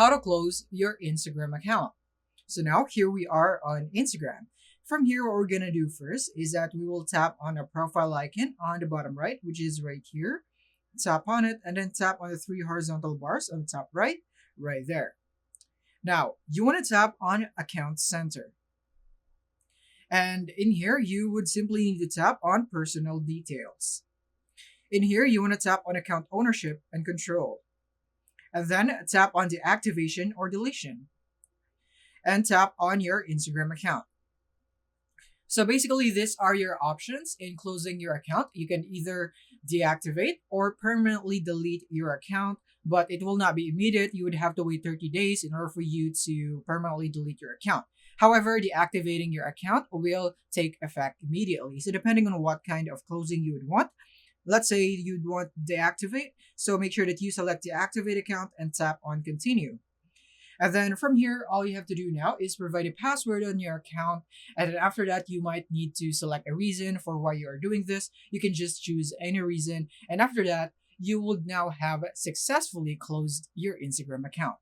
how to close your Instagram account. So now here we are on Instagram. From here, what we're gonna do first is that we will tap on a profile icon on the bottom right, which is right here. Tap on it and then tap on the three horizontal bars on the top right there. Now, you want to tap on Account Center. And in here, you would simply need to tap on Personal Details. In here, you want to tap on Account Ownership and Control. And then tap on Deactivation or Deletion. And tap on your Instagram account. So basically, these are your options in closing your account. You can either deactivate or permanently delete your account, but it will not be immediate. You would have to wait 30 days in order for you to permanently delete your account. However, deactivating your account will take effect immediately. So depending on what kind of closing you would want, let's say you'd want deactivate. So make sure that you select deactivate account and tap on continue. And then from here, all you have to do now is provide a password on your account. And then after that, you might need to select a reason for why you are doing this. You can just choose any reason. And after that, you will now have successfully closed your Instagram account.